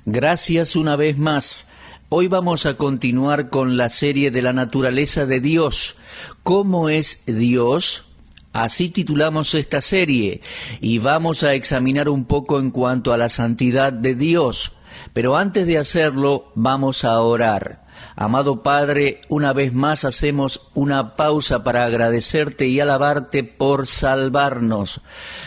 Gracias una vez más. Hoy vamos a continuar con la serie de la naturaleza de Dios. ¿Cómo es Dios? Así titulamos esta serie y vamos a examinar un poco en cuanto a la santidad de Dios. Pero antes de hacerlo, vamos a orar. Amado Padre, una vez más hacemos una pausa para agradecerte y alabarte por salvarnos,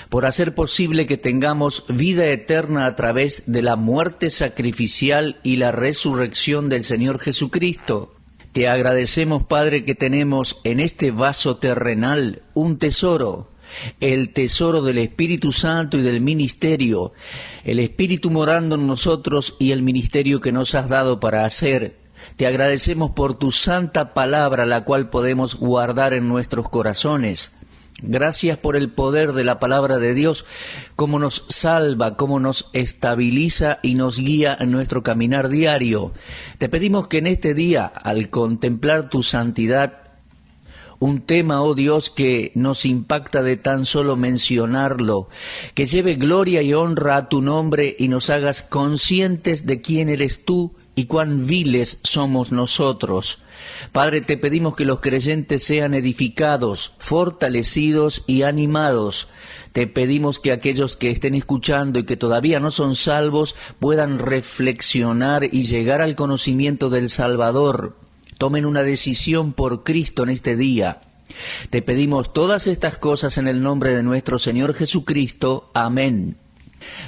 por hacer posible que tengamos vida eterna a través de la muerte sacrificial y la resurrección del Señor Jesucristo. Te agradecemos, Padre, que tenemos en este vaso terrenal un tesoro, el tesoro del Espíritu Santo y del ministerio, el Espíritu morando en nosotros y el ministerio que nos has dado para hacer. Te agradecemos por tu santa palabra, la cual podemos guardar en nuestros corazones. Gracias por el poder de la palabra de Dios, cómo nos salva, cómo nos estabiliza y nos guía en nuestro caminar diario. Te pedimos que en este día, al contemplar tu santidad, un tema, oh Dios, que nos impacta de tan solo mencionarlo, que lleve gloria y honra a tu nombre y nos hagas conscientes de quién eres tú y cuán viles somos nosotros. Padre, te pedimos que los creyentes sean edificados, fortalecidos y animados. Te pedimos que aquellos que estén escuchando y que todavía no son salvos puedan reflexionar y llegar al conocimiento del Salvador. Tomen una decisión por Cristo en este día. Te pedimos todas estas cosas en el nombre de nuestro Señor Jesucristo. Amén.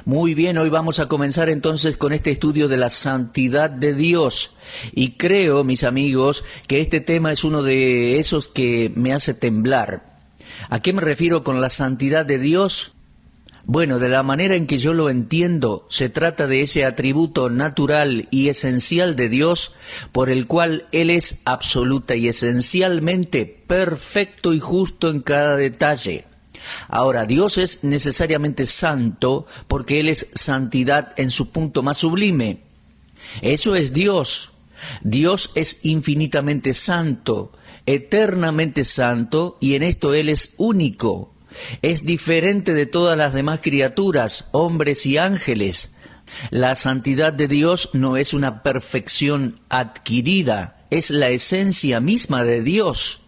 Muy bien, hoy vamos a comenzar entonces con este estudio de la santidad de Dios. Y creo, mis amigos, que este tema es uno de esos que me hace temblar. ¿A qué me refiero con la santidad de Dios? Bueno, de la manera en que yo lo entiendo, se trata de ese atributo natural y esencial de Dios, por el cual Él es absoluta y esencialmente perfecto y justo en cada detalle. Ahora, Dios es necesariamente santo porque Él es santidad en su punto más sublime. Eso es Dios. Dios es infinitamente santo, eternamente santo, y en esto Él es único. Es diferente de todas las demás criaturas, hombres y ángeles. La santidad de Dios no es una perfección adquirida, es la esencia misma de Dios.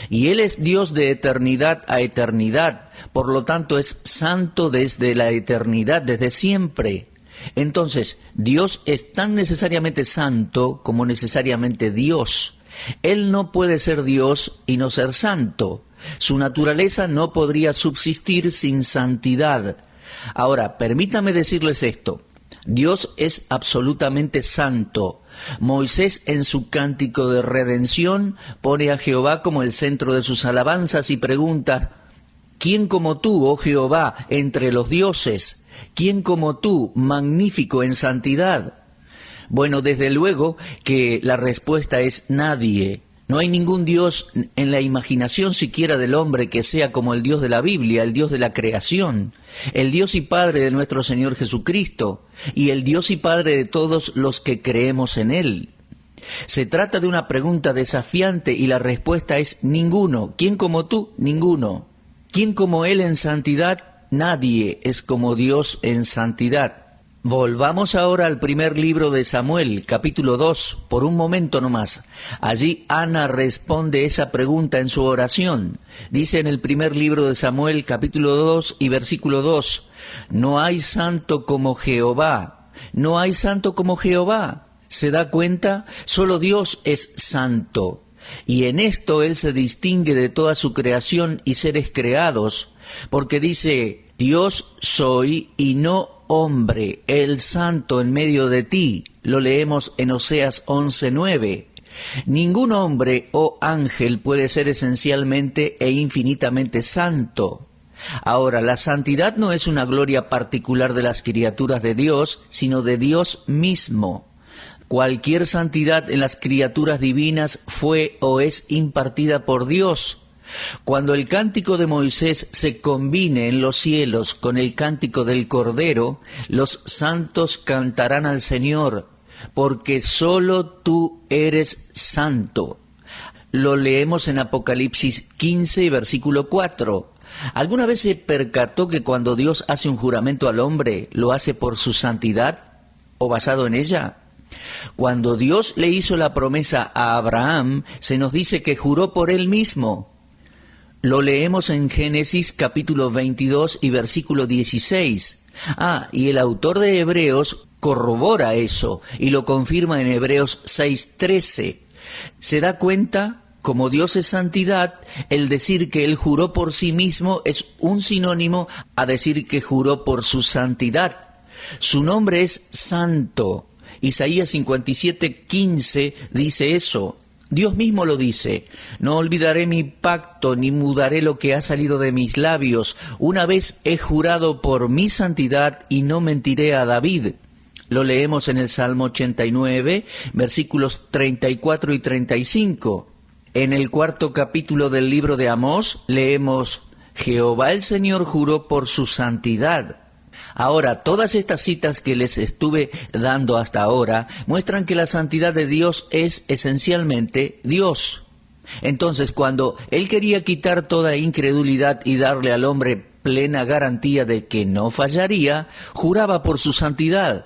Y Él es Dios de eternidad a eternidad, por lo tanto es santo desde la eternidad, desde siempre. Entonces, Dios es tan necesariamente santo como necesariamente Dios. Él no puede ser Dios y no ser santo. Su naturaleza no podría subsistir sin santidad. Ahora, permítame decirles esto. Dios es absolutamente santo. Moisés en su cántico de redención pone a Jehová como el centro de sus alabanzas y pregunta: ¿quién como tú, oh Jehová, entre los dioses? ¿Quién como tú, magnífico en santidad? Bueno, desde luego que la respuesta es nadie. No hay ningún Dios en la imaginación siquiera del hombre que sea como el Dios de la Biblia, el Dios de la creación, el Dios y Padre de nuestro Señor Jesucristo, y el Dios y Padre de todos los que creemos en Él. Se trata de una pregunta desafiante y la respuesta es ninguno. ¿Quién como tú? Ninguno. ¿Quién como Él en santidad? Nadie es como Dios en santidad. Volvamos ahora al primer libro de Samuel, capítulo 2, por un momento nomás. Allí Ana responde esa pregunta en su oración. Dice en el primer libro de Samuel, capítulo 2 y versículo 2, no hay santo como Jehová, no hay santo como Jehová. ¿Se da cuenta? Solo Dios es santo. Y en esto Él se distingue de toda su creación y seres creados, porque dice, Dios soy y no hombre, el santo en medio de ti. Lo leemos en Oseas 11:9. Ningún hombre o ángel puede ser esencialmente e infinitamente santo. Ahora, la santidad no es una gloria particular de las criaturas de Dios, sino de Dios mismo. Cualquier santidad en las criaturas divinas fue o es impartida por Dios. Cuando el cántico de Moisés se combine en los cielos con el cántico del Cordero, los santos cantarán al Señor, porque solo tú eres santo. Lo leemos en Apocalipsis 15, versículo 4. ¿Alguna vez se percató que cuando Dios hace un juramento al hombre, lo hace por su santidad? o basado en ella? Cuando Dios le hizo la promesa a Abraham, se nos dice que juró por él mismo. Lo leemos en Génesis capítulo 22 y versículo 16. Y el autor de Hebreos corrobora eso y lo confirma en Hebreos 6:13. ¿Se da cuenta? Como Dios es santidad, el decir que Él juró por sí mismo es un sinónimo a decir que juró por su santidad. Su nombre es santo. Isaías 57:15 dice eso. Dios mismo lo dice: no olvidaré mi pacto, ni mudaré lo que ha salido de mis labios. Una vez he jurado por mi santidad y no mentiré a David. Lo leemos en el Salmo 89, versículos 34 y 35. En el 4º capítulo del libro de Amós leemos: Jehová el Señor juró por su santidad. Ahora, todas estas citas que les estuve dando hasta ahora muestran que la santidad de Dios es esencialmente Dios. Entonces, cuando Él quería quitar toda incredulidad y darle al hombre plena garantía de que no fallaría, juraba por su santidad.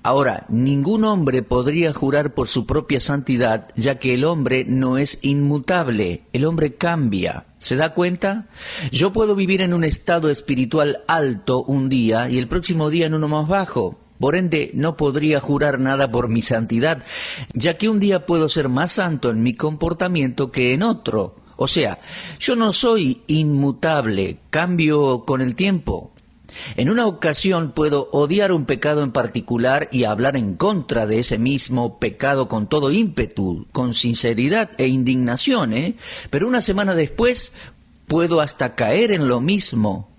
Ahora, ningún hombre podría jurar por su propia santidad, ya que el hombre no es inmutable, el hombre cambia. ¿Se da cuenta? Yo puedo vivir en un estado espiritual alto un día y el próximo día en uno más bajo. Por ende, no podría jurar nada por mi santidad, ya que un día puedo ser más santo en mi comportamiento que en otro. O sea, yo no soy inmutable, cambio con el tiempo. En una ocasión puedo odiar un pecado en particular y hablar en contra de ese mismo pecado con todo ímpetu, con sinceridad e indignación, pero una semana después puedo hasta caer en lo mismo.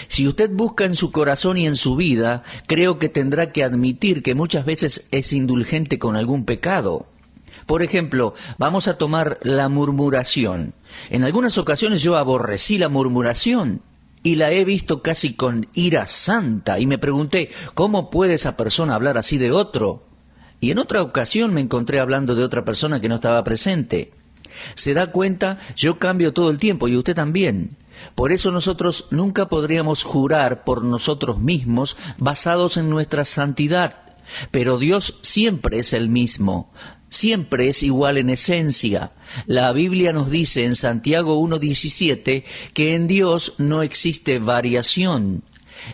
Si usted busca en su corazón y en su vida, creo que tendrá que admitir que muchas veces es indulgente con algún pecado. Por ejemplo, vamos a tomar la murmuración. En algunas ocasiones yo aborrecí la murmuración y la he visto casi con ira santa, y me pregunté, ¿cómo puede esa persona hablar así de otro? Y en otra ocasión me encontré hablando de otra persona que no estaba presente. ¿Se da cuenta? Yo cambio todo el tiempo, y usted también. Por eso nosotros nunca podríamos jurar por nosotros mismos basados en nuestra santidad. Pero Dios siempre es el mismo. Siempre es igual en esencia. La Biblia nos dice en Santiago 1:17 que en Dios no existe variación.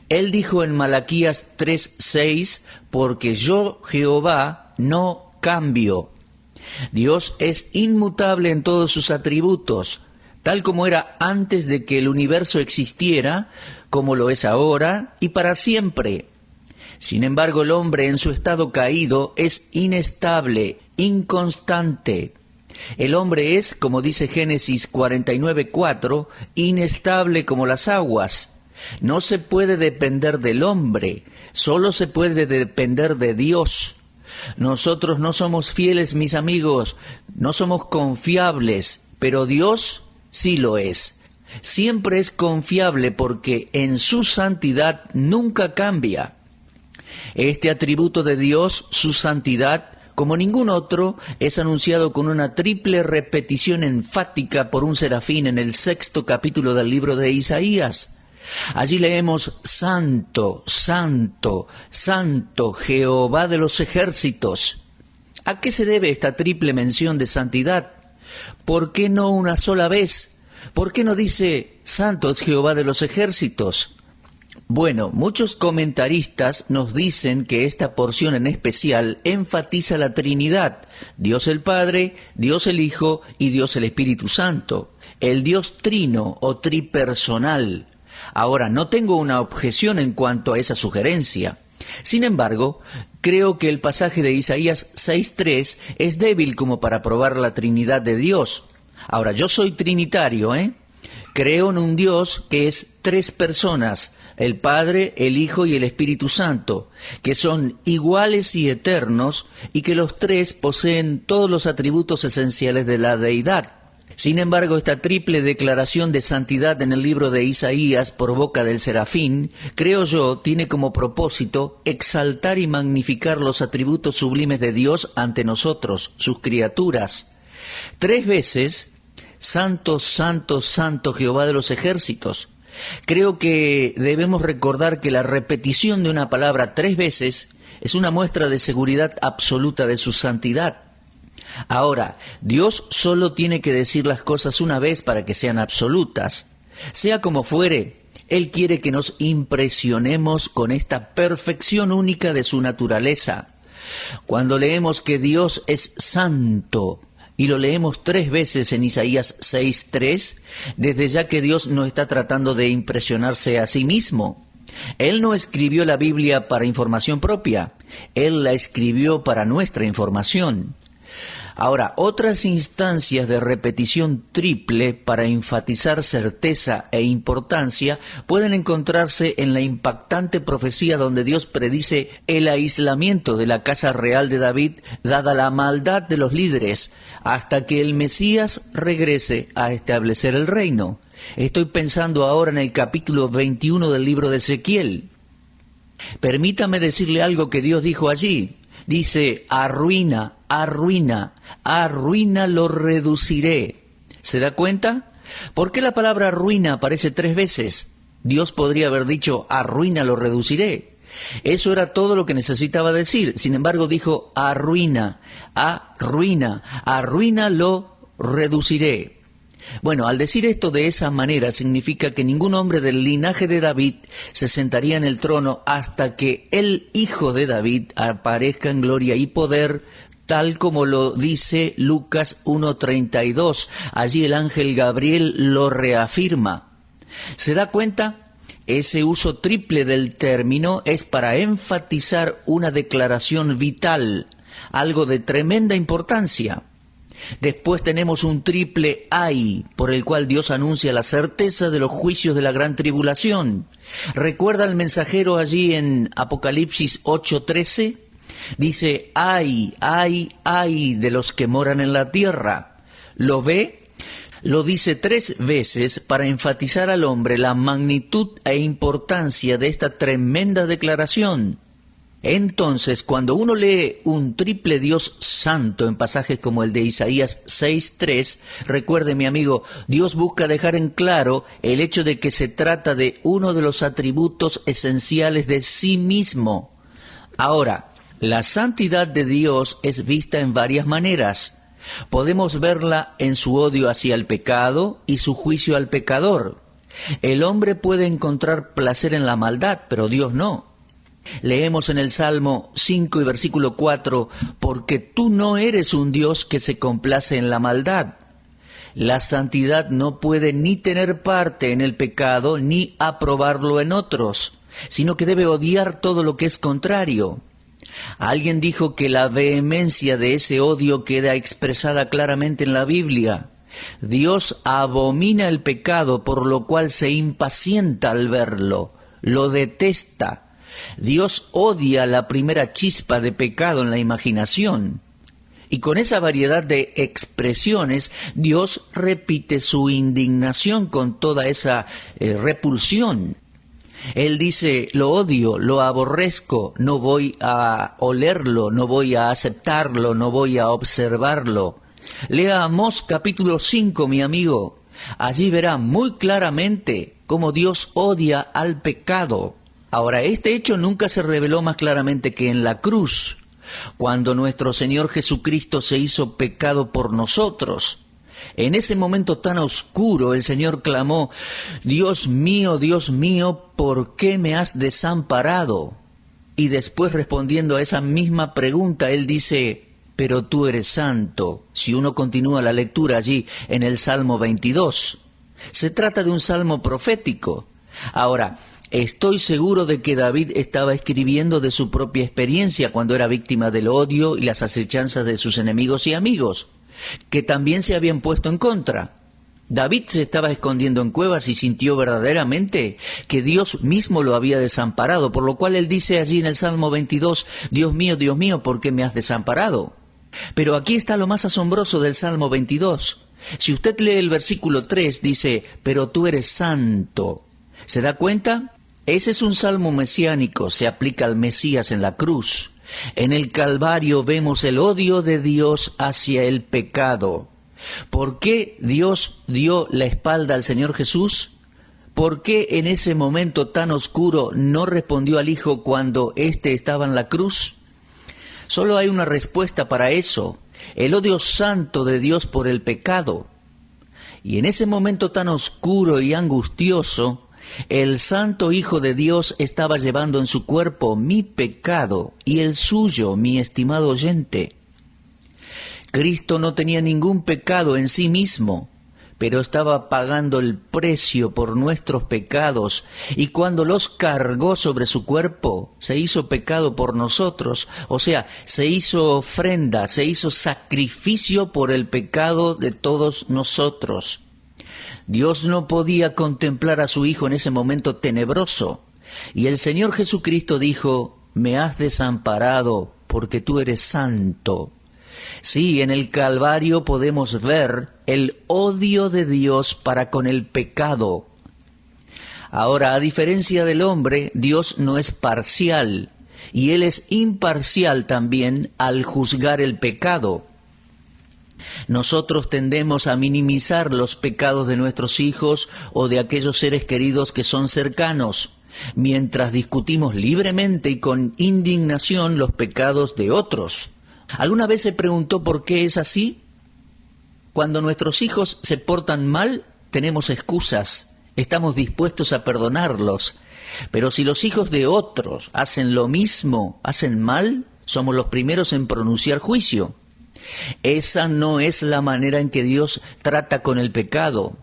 Él dijo en Malaquías 3:6, porque yo, Jehová, no cambio. Dios es inmutable en todos sus atributos, tal como era antes de que el universo existiera, como lo es ahora y para siempre. Sin embargo, el hombre en su estado caído es inestable, inconstante. El hombre es, como dice Génesis 49:4, inestable como las aguas. No se puede depender del hombre, solo se puede depender de Dios. Nosotros no somos fieles, mis amigos, no somos confiables, pero Dios sí lo es. Siempre es confiable porque en su santidad nunca cambia. Este atributo de Dios, su santidad, como ningún otro, es anunciado con una triple repetición enfática por un serafín en el 6º capítulo del libro de Isaías. Allí leemos: Santo, Santo, Santo, Jehová de los ejércitos. ¿A qué se debe esta triple mención de santidad? ¿Por qué no una sola vez? ¿Por qué no dice Santo es Jehová de los ejércitos? Bueno, muchos comentaristas nos dicen que esta porción en especial enfatiza la Trinidad: Dios el Padre, Dios el Hijo y Dios el Espíritu Santo, el Dios trino o tripersonal. Ahora, no tengo una objeción en cuanto a esa sugerencia. Sin embargo, creo que el pasaje de Isaías 6:3 es débil como para probar la Trinidad de Dios. Ahora, yo soy trinitario, Creo en un Dios que es 3 personas, el Padre, el Hijo y el Espíritu Santo, que son iguales y eternos y que los 3 poseen todos los atributos esenciales de la deidad. Sin embargo, esta triple declaración de santidad en el libro de Isaías por boca del serafín, creo yo, tiene como propósito exaltar y magnificar los atributos sublimes de Dios ante nosotros, sus criaturas. 3 veces, Santo, Santo, Santo, Jehová de los ejércitos. Creo que debemos recordar que la repetición de una palabra 3 veces es una muestra de seguridad absoluta de su santidad. Ahora, Dios solo tiene que decir las cosas una vez para que sean absolutas. Sea como fuere, Él quiere que nos impresionemos con esta perfección única de su naturaleza. Cuando leemos que Dios es santo, y lo leemos 3 veces en Isaías 6:3, desde ya que Dios no está tratando de impresionarse a sí mismo. Él no escribió la Biblia para información propia, Él la escribió para nuestra información. Ahora, otras instancias de repetición triple para enfatizar certeza e importancia pueden encontrarse en la impactante profecía donde Dios predice el aislamiento de la casa real de David, dada la maldad de los líderes, hasta que el Mesías regrese a establecer el reino. Estoy pensando ahora en el capítulo 21 del libro de Ezequiel. Permítame decirle algo que Dios dijo allí. Dice, arruina lo reduciré. ¿Se da cuenta? ¿Por qué la palabra arruina aparece 3 veces? Dios podría haber dicho, arruina lo reduciré. Eso era todo lo que necesitaba decir. Sin embargo, dijo, arruina lo reduciré. Bueno, al decir esto de esa manera significa que ningún hombre del linaje de David se sentaría en el trono hasta que el hijo de David aparezca en gloria y poder, tal como lo dice Lucas 1:32. Allí el ángel Gabriel lo reafirma. ¿Se da cuenta? Ese uso triple del término es para enfatizar una declaración vital, algo de tremenda importancia. Después tenemos un triple ay, por el cual Dios anuncia la certeza de los juicios de la gran tribulación. ¿Recuerda el mensajero allí en Apocalipsis 8:13? Dice, ay de los que moran en la tierra. ¿Lo ve? Lo dice 3 veces para enfatizar al hombre la magnitud e importancia de esta tremenda declaración. Entonces, cuando uno lee un triple Dios santo en pasajes como el de Isaías 6:3, recuerde, mi amigo, Dios busca dejar en claro el hecho de que se trata de uno de los atributos esenciales de sí mismo. Ahora, la santidad de Dios es vista en varias maneras. Podemos verla en su odio hacia el pecado y su juicio al pecador. El hombre puede encontrar placer en la maldad, pero Dios no. Leemos en el Salmo 5 y versículo 4, porque tú no eres un Dios que se complace en la maldad. La santidad no puede ni tener parte en el pecado ni aprobarlo en otros, sino que debe odiar todo lo que es contrario. Alguien dijo que la vehemencia de ese odio queda expresada claramente en la Biblia. Dios abomina el pecado, por lo cual se impacienta al verlo, lo detesta. Dios odia la primera chispa de pecado en la imaginación. Y con esa variedad de expresiones, Dios repite su indignación con toda esa repulsión. Él dice, lo odio, lo aborrezco, no voy a olerlo, no voy a aceptarlo, no voy a observarlo. Lea Amós capítulo 5, mi amigo. Allí verá muy claramente cómo Dios odia al pecado. Ahora, este hecho nunca se reveló más claramente que en la cruz, cuando nuestro Señor Jesucristo se hizo pecado por nosotros. En ese momento tan oscuro, el Señor clamó, Dios mío, ¿por qué me has desamparado? Y después, respondiendo a esa misma pregunta, Él dice, pero tú eres santo. Si uno continúa la lectura allí en el Salmo 22, se trata de un salmo profético. Ahora, estoy seguro de que David estaba escribiendo de su propia experiencia cuando era víctima del odio y las acechanzas de sus enemigos y amigos, que también se habían puesto en contra. David se estaba escondiendo en cuevas y sintió verdaderamente que Dios mismo lo había desamparado, por lo cual él dice allí en el Salmo 22, Dios mío, ¿por qué me has desamparado? Pero aquí está lo más asombroso del Salmo 22. Si usted lee el versículo 3, dice, pero tú eres santo. ¿Se da cuenta? Ese es un salmo mesiánico, se aplica al Mesías en la cruz. En el Calvario vemos el odio de Dios hacia el pecado. ¿Por qué Dios dio la espalda al Señor Jesús? ¿Por qué en ese momento tan oscuro no respondió al Hijo cuando éste estaba en la cruz? Solo hay una respuesta para eso: el odio santo de Dios por el pecado. Y en ese momento tan oscuro y angustioso, el Santo Hijo de Dios estaba llevando en su cuerpo mi pecado y el suyo, mi estimado oyente. Cristo no tenía ningún pecado en sí mismo, pero estaba pagando el precio por nuestros pecados, y cuando los cargó sobre su cuerpo, se hizo pecado por nosotros, o sea, se hizo ofrenda, se hizo sacrificio por el pecado de todos nosotros. Dios no podía contemplar a su Hijo en ese momento tenebroso, y el Señor Jesucristo dijo: «Me has desamparado porque tú eres santo». Sí, en el Calvario podemos ver el odio de Dios para con el pecado. Ahora, a diferencia del hombre, Dios no es parcial, y Él es imparcial también al juzgar el pecado. Nosotros tendemos a minimizar los pecados de nuestros hijos o de aquellos seres queridos que son cercanos, mientras discutimos libremente y con indignación los pecados de otros. ¿Alguna vez se preguntó por qué es así? Cuando nuestros hijos se portan mal, tenemos excusas, estamos dispuestos a perdonarlos. Pero si los hijos de otros hacen lo mismo, hacen mal, somos los primeros en pronunciar juicio. Esa no es la manera en que Dios trata con el pecado.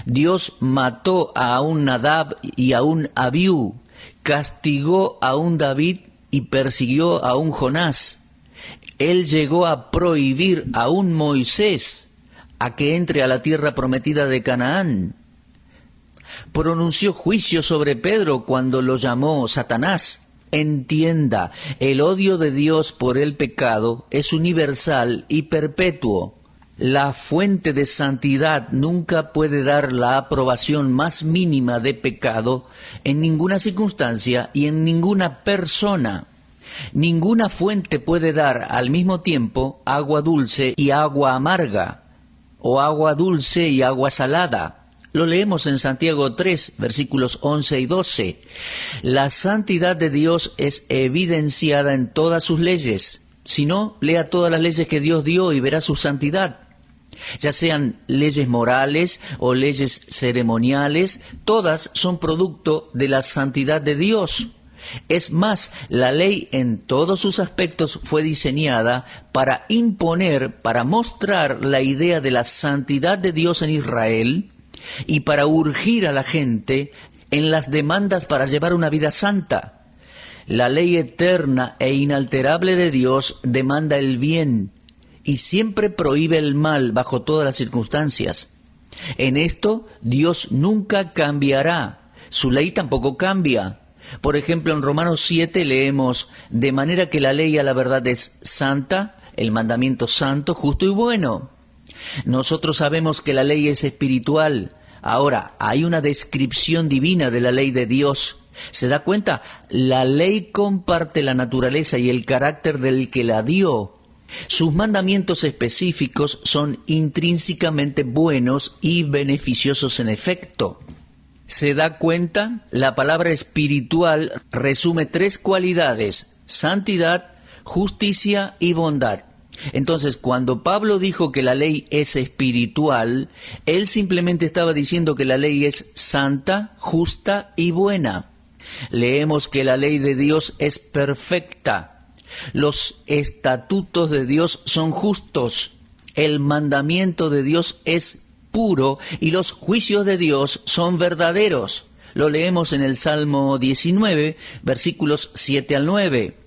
Dios mató a un Nadab y a un Abiú, castigó a un David y persiguió a un Jonás. Él llegó a prohibir a un Moisés a que entre a la tierra prometida de Canaán. Pronunció juicio sobre Pedro cuando lo llamó Satanás. Entienda, el odio de Dios por el pecado es universal y perpetuo. La fuente de santidad nunca puede dar la aprobación más mínima de pecado en ninguna circunstancia y en ninguna persona. Ninguna fuente puede dar al mismo tiempo agua dulce y agua amarga, o agua dulce y agua salada. Lo leemos en Santiago 3, versículos 11 y 12. La santidad de Dios es evidenciada en todas sus leyes. Si no, lea todas las leyes que Dios dio y verá su santidad. Ya sean leyes morales o leyes ceremoniales, todas son producto de la santidad de Dios. Es más, la ley en todos sus aspectos fue diseñada para imponer, para mostrar la idea de la santidad de Dios en Israel y para urgir a la gente en las demandas para llevar una vida santa. La ley eterna e inalterable de Dios demanda el bien y siempre prohíbe el mal bajo todas las circunstancias. En esto Dios nunca cambiará, su ley tampoco cambia. Por ejemplo, en Romanos 7 leemos: «De manera que la ley a la verdad es santa, el mandamiento santo, justo y bueno». Nosotros sabemos que la ley es espiritual. Ahora, hay una descripción divina de la ley de Dios. ¿Se da cuenta? La ley comparte la naturaleza y el carácter del que la dio. Sus mandamientos específicos son intrínsecamente buenos y beneficiosos en efecto. ¿Se da cuenta? La palabra espiritual resume tres cualidades: santidad, justicia y bondad. Entonces, cuando Pablo dijo que la ley es espiritual, él simplemente estaba diciendo que la ley es santa, justa y buena. Leemos que la ley de Dios es perfecta. Los estatutos de Dios son justos. El mandamiento de Dios es puro y los juicios de Dios son verdaderos. Lo leemos en el Salmo 19, versículos 7 al 9.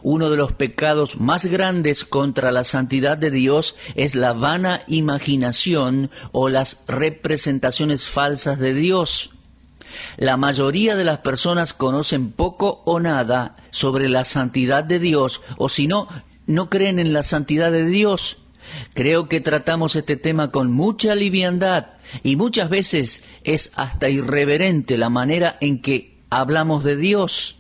Uno de los pecados más grandes contra la santidad de Dios es la vana imaginación o las representaciones falsas de Dios. La mayoría de las personas conocen poco o nada sobre la santidad de Dios, o si no, no creen en la santidad de Dios. Creo que tratamos este tema con mucha liviandad y muchas veces es hasta irreverente la manera en que hablamos de Dios.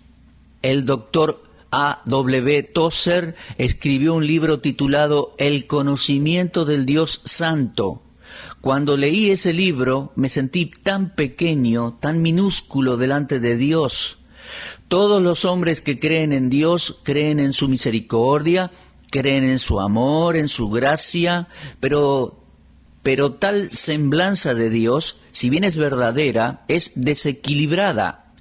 El doctor A.W. Tozer escribió un libro titulado El conocimiento del Dios Santo, Cuando leí ese libro me sentí tan pequeño, tan minúsculo delante de Dios. Todos los hombres que creen en Dios creen en su misericordia, creen en su amor, en su gracia, pero tal semblanza de Dios, si bien es verdadera, es desequilibrada.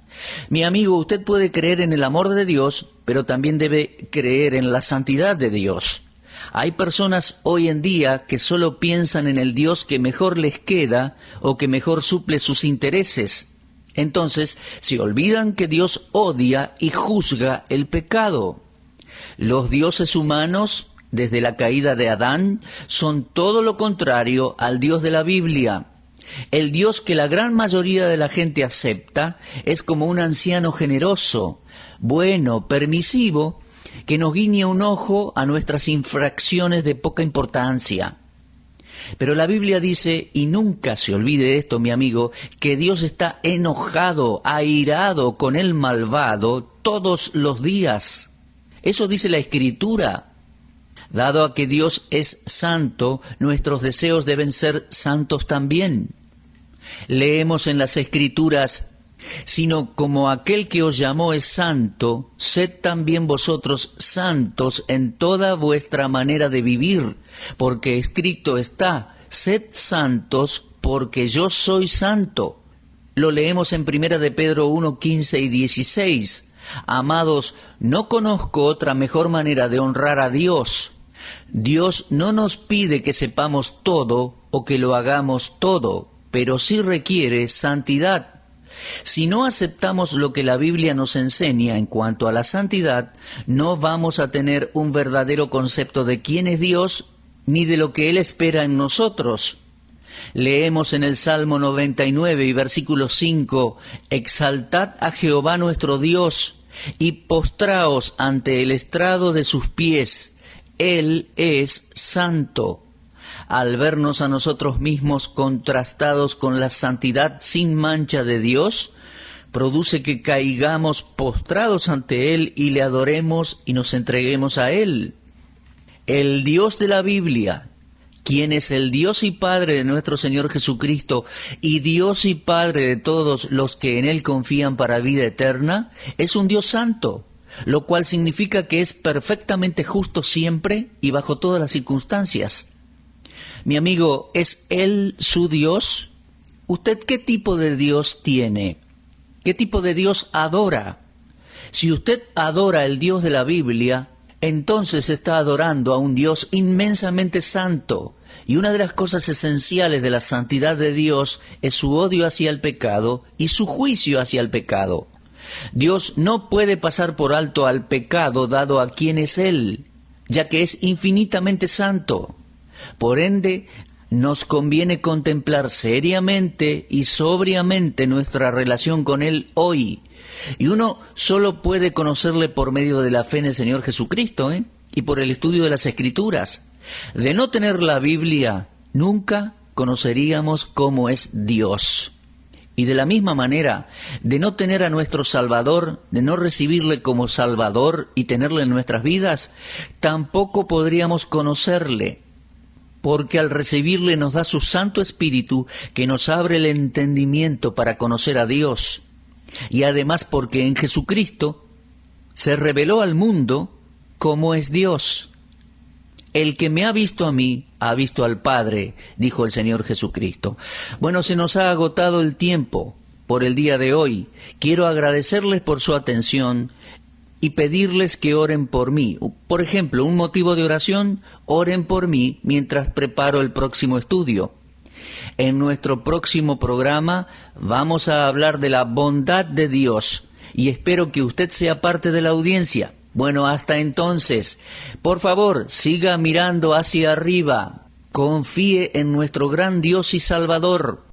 Mi amigo, usted puede creer en el amor de Dios, pero también debe creer en la santidad de Dios. Hay personas hoy en día que solo piensan en el Dios que mejor les queda o que mejor suple sus intereses. Entonces, se olvidan que Dios odia y juzga el pecado. Los dioses humanos, desde la caída de Adán, son todo lo contrario al Dios de la Biblia. El Dios que la gran mayoría de la gente acepta es como un anciano generoso, bueno, permisivo, que nos guiña un ojo a nuestras infracciones de poca importancia. Pero la Biblia dice, y nunca se olvide de esto, mi amigo, que Dios está enojado, airado con el malvado todos los días. Eso dice la Escritura. Dado a que Dios es santo, nuestros deseos deben ser santos también. Leemos en las Escrituras, sino como aquel que os llamó es santo, sed también vosotros santos en toda vuestra manera de vivir, porque escrito está, sed santos porque yo soy santo. Lo leemos en 1 de Pedro 1, 15 y 16. Amados, no conozco otra mejor manera de honrar a Dios. Dios no nos pide que sepamos todo o que lo hagamos todo, pero sí requiere santidad. Si no aceptamos lo que la Biblia nos enseña en cuanto a la santidad, no vamos a tener un verdadero concepto de quién es Dios ni de lo que Él espera en nosotros. Leemos en el Salmo 99 y versículo 5, «Exaltad a Jehová nuestro Dios y postraos ante el estrado de sus pies. Él es santo». Al vernos a nosotros mismos contrastados con la santidad sin mancha de Dios, produce que caigamos postrados ante Él y le adoremos y nos entreguemos a Él. El Dios de la Biblia, quien es el Dios y Padre de nuestro Señor Jesucristo y Dios y Padre de todos los que en Él confían para vida eterna, es un Dios santo, lo cual significa que es perfectamente justo siempre y bajo todas las circunstancias. Mi amigo, ¿es Él su Dios? ¿Usted qué tipo de Dios tiene? ¿Qué tipo de Dios adora? Si usted adora el Dios de la Biblia, entonces está adorando a un Dios inmensamente santo. Y una de las cosas esenciales de la santidad de Dios es su odio hacia el pecado y su juicio hacia el pecado. Dios no puede pasar por alto al pecado dado a quien es Él, ya que es infinitamente santo. Por ende, nos conviene contemplar seriamente y sobriamente nuestra relación con Él hoy. Y uno solo puede conocerle por medio de la fe en el Señor Jesucristo, y por el estudio de las Escrituras. De no tener la Biblia, nunca conoceríamos cómo es Dios. Y de la misma manera, de no tener a nuestro Salvador, de no recibirle como Salvador y tenerle en nuestras vidas, tampoco podríamos conocerle. Porque al recibirle nos da su Santo Espíritu que nos abre el entendimiento para conocer a Dios. Y además porque en Jesucristo se reveló al mundo cómo es Dios. El que me ha visto a mí, ha visto al Padre, dijo el Señor Jesucristo. Bueno, se nos ha agotado el tiempo por el día de hoy. Quiero agradecerles por su atención y pedirles que oren por mí. Por ejemplo, un motivo de oración, oren por mí mientras preparo el próximo estudio. En nuestro próximo programa vamos a hablar de la bondad de Dios y espero que usted sea parte de la audiencia. Bueno, hasta entonces, por favor, siga mirando hacia arriba. Confíe en nuestro gran Dios y Salvador.